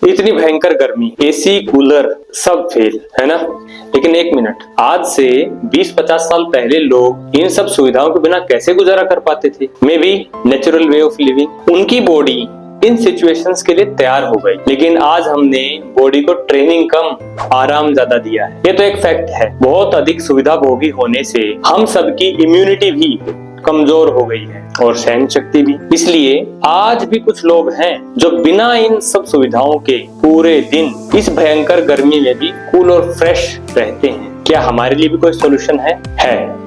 इतनी भयंकर गर्मी, एसी कूलर सब फेल है ना। लेकिन एक मिनट, आज से 20-50 साल पहले लोग इन सब सुविधाओं के बिना कैसे गुजारा कर पाते थे? May be natural way of living. उनकी बॉडी इन सिचुएशंस के लिए तैयार हो गई, लेकिन आज हमने बॉडी को ट्रेनिंग कम आराम ज्यादा दिया है। ये तो एक फैक्ट है। बहुत अधिक सुविधा भोगी होने से हम सबकी इम्यूनिटी भी कमजोर हो गई है और सहन शक्ति भी। इसलिए आज भी कुछ लोग हैं जो बिना इन सब सुविधाओं के पूरे दिन इस भयंकर गर्मी में भी कूल और फ्रेश रहते हैं। क्या हमारे लिए भी कोई सोल्यूशन है?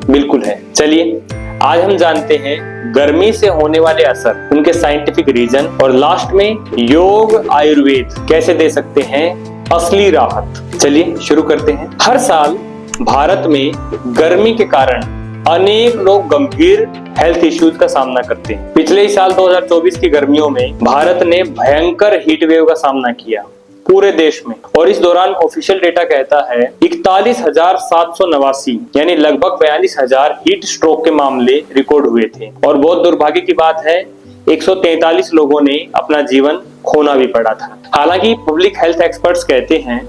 बिल्कुल है। चलिए आज हम जानते हैं गर्मी से होने वाले असर, उनके साइंटिफिक रीजन और लास्ट में योग आयुर्वेद कैसे दे सकते हैं असली राहत। चलिए शुरू करते हैं। हर साल भारत में गर्मी के कारण अनेक लोग गंभीर हेल्थ इश्यूज का सामना करते हैं। पिछले ही साल 2024 की गर्मियों में भारत ने भयंकर हीट वेव का सामना किया पूरे देश में, और इस दौरान ऑफिशियल डेटा कहता है 41,789 यानी लगभग 42,000 हीट स्ट्रोक के मामले रिकॉर्ड हुए थे। और बहुत दुर्भाग्य की बात है 143 लोगों ने अपना जीवन खोना भी पड़ा था। हालांकि पब्लिक हेल्थ एक्सपर्ट्स कहते हैं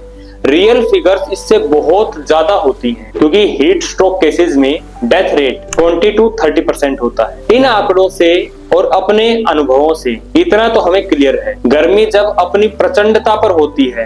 रियल फिगर्स इससे बहुत ज्यादा होती हैं, क्योंकि हीट स्ट्रोक केसेस में डेथ रेट 20-30% होता है। इन आंकड़ों से और अपने अनुभवों से इतना तो हमें क्लियर है, गर्मी जब अपनी प्रचंडता पर होती है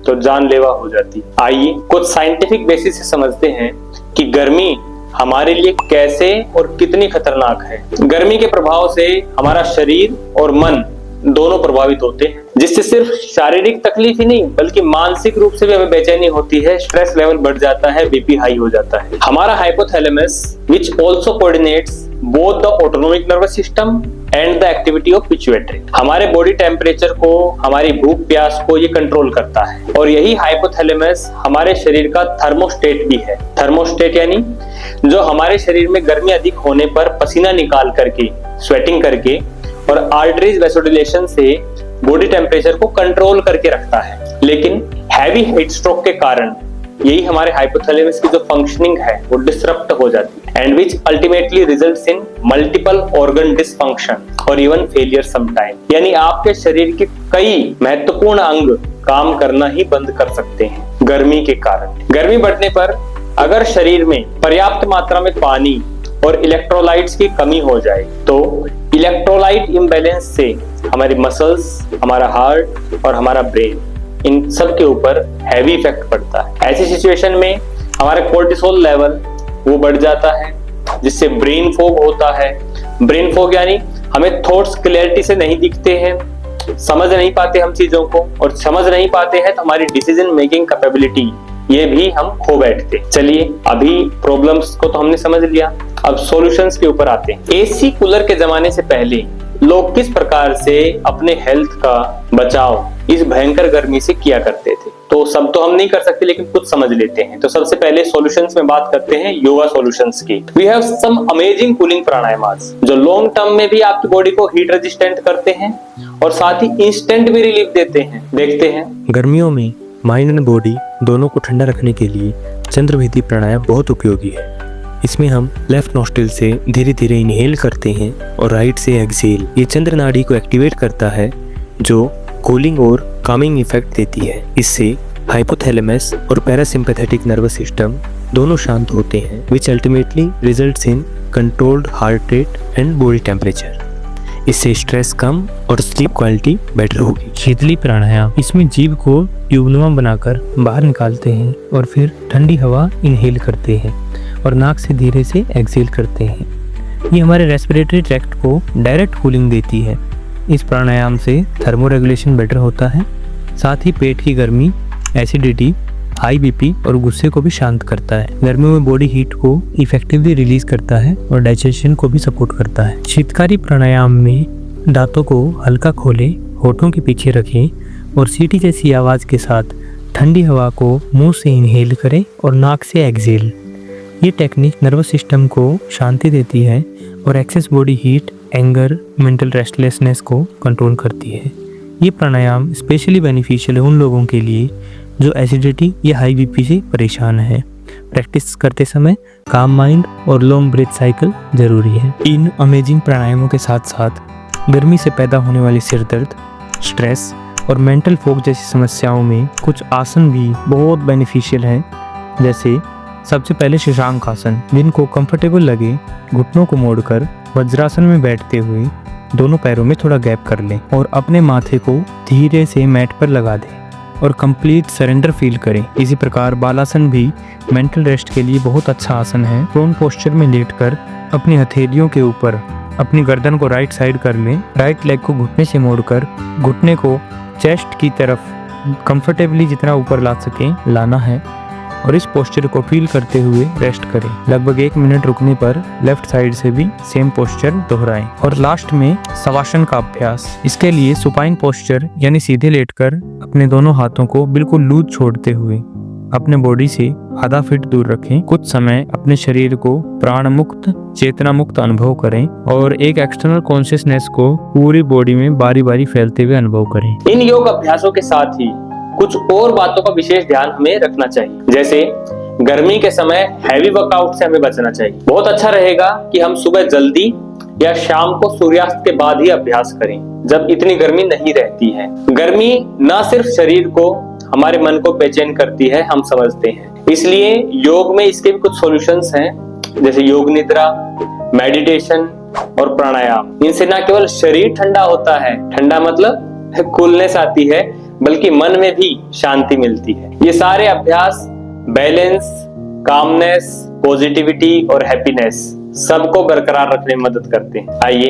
तो जानलेवा हो जाती है। आइए कुछ साइंटिफिक बेसिस से समझते हैं कि गर्मी हमारे लिए कैसे और कितनी खतरनाक है। गर्मी के प्रभाव से हमारा शरीर और मन दोनों प्रभावित होते हैं, जिससे सिर्फ शारीरिक तकलीफ ही नहीं बल्कि मानसिक रूप से भी हमें बेचैनी होती है, स्ट्रेस लेवल बढ़ जाता है, बीपी हाई हो जाता है। हमारा hypothalamus which also coordinates both the autonomic nervous system and the activity of pituitary, हमारे बॉडी टेम्परेचर को, हमारी भूख प्यास को ये कंट्रोल करता है। और यही हाइपोथैलेमस हमारे शरीर का थर्मोस्टेट भी है। थर्मोस्टेट यानी जो हमारे शरीर में गर्मी अधिक होने पर पसीना निकाल करके, स्वेटिंग करके और आर्टरीज वैसोडिलेशन से बॉडी टेम्परेचर को कंट्रोल करके रखता है। लेकिन हैवी हीट स्ट्रोक के कारण यही हमारे हाइपोथैलेमस की जो फंक्शनिंग है वो डिसरप्ट हो जाती है, and which ultimately results in multiple organ dysfunction और इवन फेलियर समटाइम। यानी आपके शरीर के कई महत्वपूर्ण अंग काम करना ही बंद कर सकते हैं गर्मी के कारण। गर्मी बढ़ने पर अगर शरीर में पर्याप्त मात्रा में पानी और इलेक्ट्रोलाइट्स की कमी हो जाए तो इलेक्ट्रोलाइट इम्बैलेंस से हमारी मसल्स, हमारा हार्ट और हमारा ब्रेन, इन सब के ऊपर हैवी इफेक्ट पड़ता है। ऐसी सिचुएशन में हमारा कोर्टिसोल लेवल वो बढ़ जाता है, जिससे ब्रेन फॉग होता है। ब्रेन फॉग यानी हमें थॉट्स क्लैरिटी से नहीं दिखते हैं, समझ नहीं पाते हम चीजों को, और समझ नहीं पाते हैं तो हमारी डिसीजन मेकिंग कैपेबिलिटी ये भी हम खो बैठते। चलिए अभी प्रॉब्लम्स को तो हमने समझ लिया, अब सॉल्यूशंस के ऊपर आते हैं। एसी कूलर के जमाने से पहले लोग किस प्रकार से अपने हेल्थ का बचाव इस भयंकर गर्मी से किया करते थे, तो सब तो हम नहीं कर सकते लेकिन कुछ समझ लेते हैं। तो सबसे पहले सॉल्यूशंस में बात करते हैं योगा सॉल्यूशंस की। We have some amazing cooling pranayamas जो लॉन्ग टर्म में भी आपकी बॉडी को हीट रेजिस्टेंट करते हैं और साथ ही इंस्टेंट भी रिलीफ देते हैं। देखते हैं। गर्मियों में माइंड एंड बॉडी दोनों को ठंडा रखने के लिए चंद्रभेदी प्राणायाम बहुत उपयोगी है। इसमें हम लेफ्ट नोस्ट्रिल से धीरे धीरे इनहेल करते हैं और राइट से एक्सहेल। ये चंद्र नाड़ी को एक्टिवेट करता है जो कूलिंग और कामिंग इफेक्ट देती है। इससे हाइपोथैलेमस और पैरासिम्पैथेटिक नर्वस सिस्टम दोनों शांत होते हैं, which ultimately results in controlled heart rate and body temperature. इससे स्ट्रेस कम और स्लीप क्वालिटी बेटर होगी। शीतली प्राणायाम, इसमें जीभ को ट्यूबनुमा बनाकर बाहर निकालते हैं और फिर ठंडी हवा इनहेल करते हैं और नाक से धीरे से एक्सहेल करते हैं। ये हमारे रेस्पिरेटरी ट्रैक्ट को डायरेक्ट कूलिंग देती है। इस प्राणायाम से थर्मो रेगुलेशन बेटर होता है, साथ ही पेट की गर्मी, एसिडिटी, हाई बीपी और गुस्से को भी शांत करता है। गर्मियों में बॉडी हीट को इफेक्टिवली रिलीज करता है और डाइजेशन को भी सपोर्ट करता है। शीतकारी प्राणायाम में दांतों को हल्का खोलें, होठों के पीछे रखें और सीटी जैसी आवाज़ के साथ ठंडी हवा को मुंह से इनहेल करें और नाक से एक्सहेल। ये टेक्निक नर्वस सिस्टम को शांति देती है और access body heat, anger, mental restlessness को कंट्रोल करती है। ये प्राणायाम स्पेशली बेनिफिशियल है उन लोगों के लिए जो एसिडिटी या हाई बीपी से परेशान है। प्रैक्टिस करते समय काम माइंड और लॉन्ग ब्रेथ साइकिल जरूरी है। इन अमेजिंग प्राणायामों के साथ साथ गर्मी से पैदा होने वाली सिर दर्द, स्ट्रेस और मेंटल फोक जैसी समस्याओं में कुछ आसन भी बहुत बेनिफिशियल हैं। जैसे सबसे पहले शशांक आसन, जिनको कंफर्टेबल लगे घुटनों को मोड़कर वज्रासन में बैठते हुए दोनों पैरों में थोड़ा गैप कर लें और अपने माथे को धीरे से मैट पर लगा दें और कंप्लीट सरेंडर फील करें। इसी प्रकार बालासन भी मेंटल रेस्ट के लिए बहुत अच्छा आसन है। प्रोन पोस्चर में लेटकर अपनी हथेलियों के ऊपर अपनी गर्दन को राइट साइड कर लें। राइट लेग को घुटने से मोड़कर घुटने को चेस्ट की तरफ कंफर्टेबली जितना ऊपर ला सकें लाना है और इस पोस्चर को फील करते हुए रेस्ट करें। लगभग 1 मिनट रुकने पर लेफ्ट साइड से भी सेम पोस्चर दोहराएं। और लास्ट में शवासन का अभ्यास। इसके लिए सुपाइन पोस्चर यानी सीधे लेटकर अपने दोनों हाथों को बिल्कुल लूज छोड़ते हुए अपने बॉडी से आधा फीट दूर रखें। कुछ समय अपने शरीर को प्राण मुक्त, चेतना मुक्त अनुभव करें और एक एक्सटर्नल कॉन्शियसनेस को पूरी बॉडी में बारी बारी फैलते हुए अनुभव करें। इन योग अभ्यासों के साथ ही कुछ और बातों का विशेष ध्यान हमें रखना चाहिए। जैसे गर्मी के समय हैवी वर्कआउट से हमें बचना चाहिए। बहुत अच्छा रहेगा कि हम सुबह जल्दी या शाम को सूर्यास्त के बाद ही अभ्यास करें, जब इतनी गर्मी नहीं रहती है। गर्मी न सिर्फ शरीर को, हमारे मन को बेचैन करती है, हम समझते हैं। इसलिए योग में इसके भी कुछ सॉल्यूशंस हैं, जैसे योग निद्रा, मेडिटेशन और प्राणायाम। इनसे न केवल शरीर ठंडा होता है, ठंडा मतलब कूलनेस आती है, बल्कि मन में भी शांति मिलती है। ये सारे अभ्यास बैलेंस, कामनेस, पॉजिटिविटी और हैप्पीनेस सबको बरकरार रखने में मदद करते हैं। आइए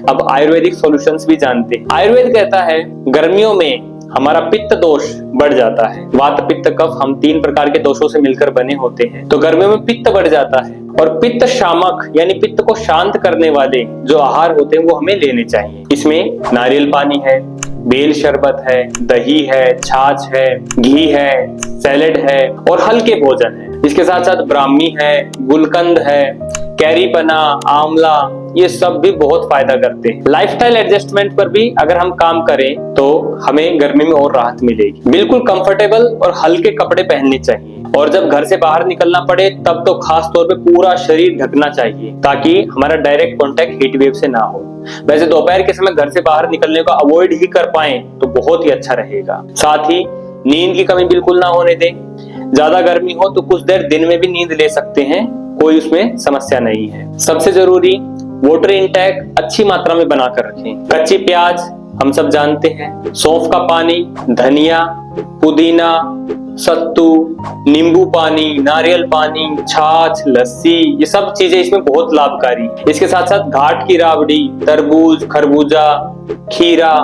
अब आयुर्वेदिक सॉल्यूशंस भी जानते हैं। आयुर्वेद कहता है गर्मियों में हमारा पित्त दोष बढ़ जाता है। वात, पित्त, कफ, हम 3 प्रकार के दोषों से मिलकर बने होते हैं। तो गर्मियों में पित्त बढ़ जाता है और पित्त शामक यानी पित्त को शांत करने वाले जो आहार होते हैं वो हमें लेने चाहिए। इसमें नारियल पानी है, बेल शरबत है, दही है, छाछ है, घी है, सैलेड है और हल्के भोजन है। इसके साथ साथ ब्राह्मी है, गुलकंद है, कैरी पना, आंवला, ये सब भी बहुत फायदा करते हैं। लाइफस्टाइल एडजस्टमेंट पर भी अगर हम काम करें तो हमें गर्मी में और राहत मिलेगी। बिल्कुल कंफर्टेबल और हल्के कपड़े पहनने चाहिए और जब घर से बाहर निकलना पड़े तब तो खास तौर पे पूरा शरीर ढकना चाहिए ताकि हमारा डायरेक्ट कांटेक्ट हीट वेव से ना हो। वैसे दोपहर के समय घर से बाहर निकलने को अवॉइड ही कर पाएं तो बहुत ही अच्छा रहेगा। साथ ही नींद की कमी बिल्कुल ना होने दें। ज्यादा गर्मी हो तो कुछ देर दिन में भी नींद ले सकते हैं, कोई उसमें समस्या नहीं है। सबसे जरूरी वाटर इंटेक अच्छी मात्रा में बनाकर रखें। कच्ची प्याज हम सब जानते हैं, सौंफ का पानी, धनिया, पुदीना, सत्तू, नींबू पानी, नारियल पानी, छाछ, लस्सी, ये सब चीजें इसमें बहुत लाभकारी। इसके साथ साथ घाट की राबड़ी, तरबूज, खरबूजा, खीरा,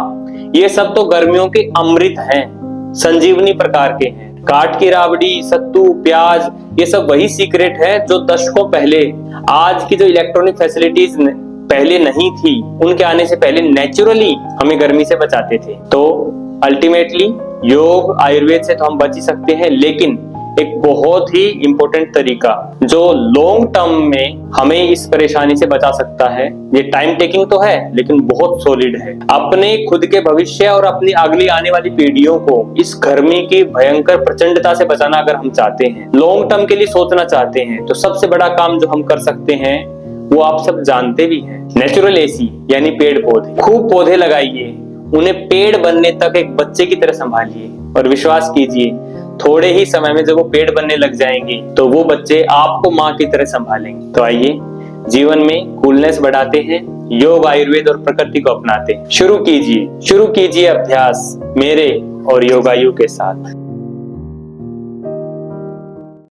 ये सब तो गर्मियों के अमृत हैं, संजीवनी प्रकार के हैं। घाट की राबड़ी, सत्तू, प्याज, ये सब वही सीक्रेट है जो दशकों पहले, आज की जो इलेक्ट्रॉनिक फैसिलिटीज पहले नहीं थी, उनके आने से पहले नेचुरली हमें गर्मी से बचाते थे। तो अल्टीमेटली योग, आयुर्वेद से तो हम बच ही सकते हैं, लेकिन एक बहुत ही इंपॉर्टेंट तरीका जो लॉन्ग टर्म में हमें इस परेशानी से बचा सकता है, ये टाइम टेकिंग तो है लेकिन बहुत सॉलिड है। अपने खुद के भविष्य और अपनी अगली आने वाली पीढ़ियों को इस गर्मी की भयंकर प्रचंडता से बचाना अगर हम चाहते हैं, लॉन्ग टर्म के लिए सोचना चाहते हैं, तो सबसे बड़ा काम जो हम कर सकते हैं वो आप सब जानते भी हैं, नेचुरल एसी यानी पेड़ पौधे। खूब पौधे लगाइए, उन्हें पेड़ बनने तक एक बच्चे की तरह संभालिए और विश्वास कीजिए थोड़े ही समय में जब वो पेड़ बनने लग जाएंगे तो वो बच्चे आपको माँ की तरह संभालेंगे। तो आइए जीवन में कूलनेस बढ़ाते हैं, योग, आयुर्वेद और प्रकृति को अपनाते हैं। शुरू कीजिए अभ्यास मेरे और योगायु के साथ।